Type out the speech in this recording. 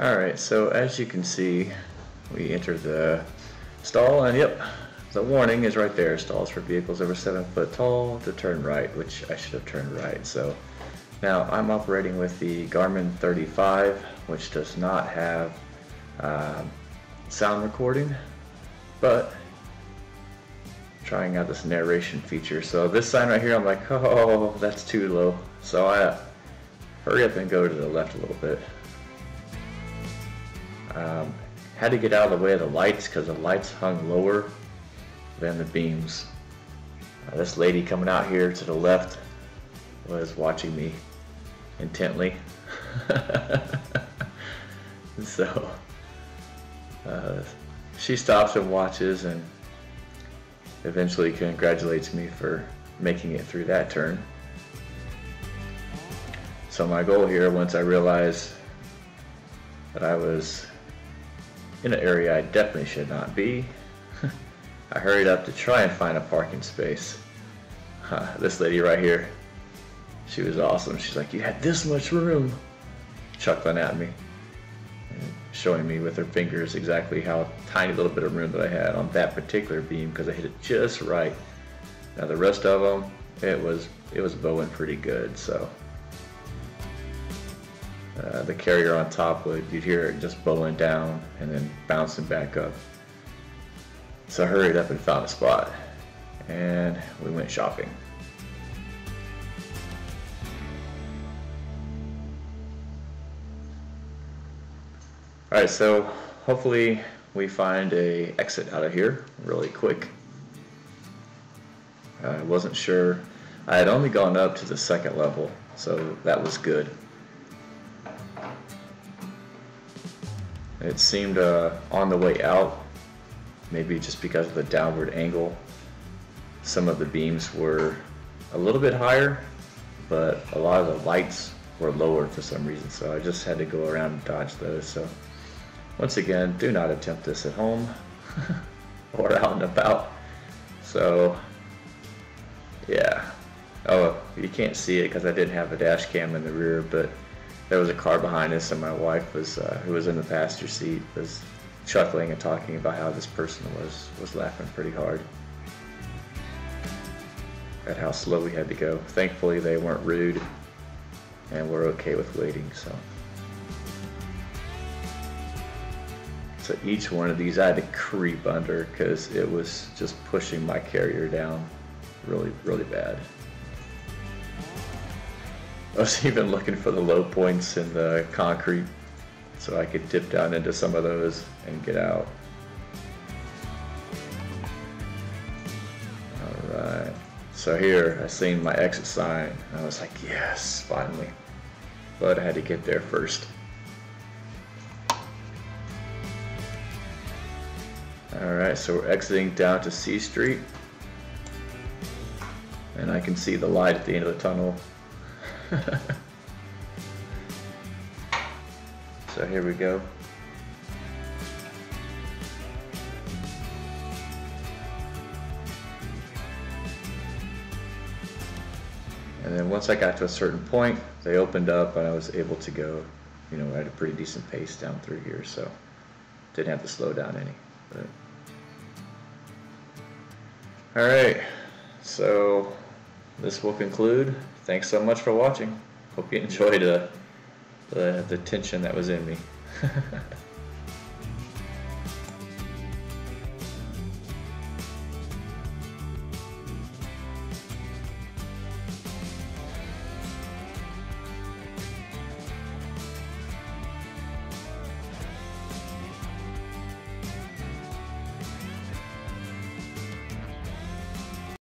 Alright, so as you can see, we entered the stall, and yep, the warning is right there. Stalls for vehicles over 7 foot tall to turn right, which I should have turned right. So now I'm operating with the Garmin 35, which does not have sound recording, but trying out this narration feature. So this sign right here, I'm like, oh, that's too low. So I hurry up and go to the left a little bit. Had to get out of the way of the lights because the lights hung lower than the beams. This lady coming out here to the left was watching me intently. So she stops and watches and eventually congratulates me for making it through that turn. So my goal here, once I realized that I was in an area I definitely should not be, I hurried up to try and find a parking space. This lady right here, she was awesome. She's like, "You had this much room," chuckling at me and showing me with her fingers exactly how tiny little bit of room that I had on that particular beam, because I hit it just right. Now the rest of them, it was bowing pretty good. So the carrier on top, you'd hear it just bowing down and then bouncing back up. So I hurried up and found a spot, and we went shopping. Alright, so hopefully we find a exit out of here really quick. I wasn't sure. I had only gone up to the second level, so that was good. It seemed on the way out, maybe just because of the downward angle, some of the beams were a little bit higher, but a lot of the lights were lower for some reason, so I just had to go around and dodge those. So once again, do not attempt this at home or out and about. So yeah, oh, you can't see it because I didn't have a dash cam in the rear, but there was a car behind us, and my wife was, who was in the passenger seat, was chuckling and talking about how this person was laughing pretty hard at how slow we had to go. Thankfully, they weren't rude, and we're okay with waiting. So each one of these I had to creep under because it was just pushing my carrier down really, really bad. I was even looking for the low points in the concrete so I could dip down into some of those and get out. Alright, so here I seen my exit sign and I was like, yes, finally. But I had to get there first. Alright, so we're exiting down to C Street, and I can see the light at the end of the tunnel. So here we go. And then once I got to a certain point, they opened up and I was able to go, at a pretty decent pace down through here, so didn't have to slow down any. All right, so this will conclude. Thanks so much for watching. Hope you enjoyed the tension that was in me.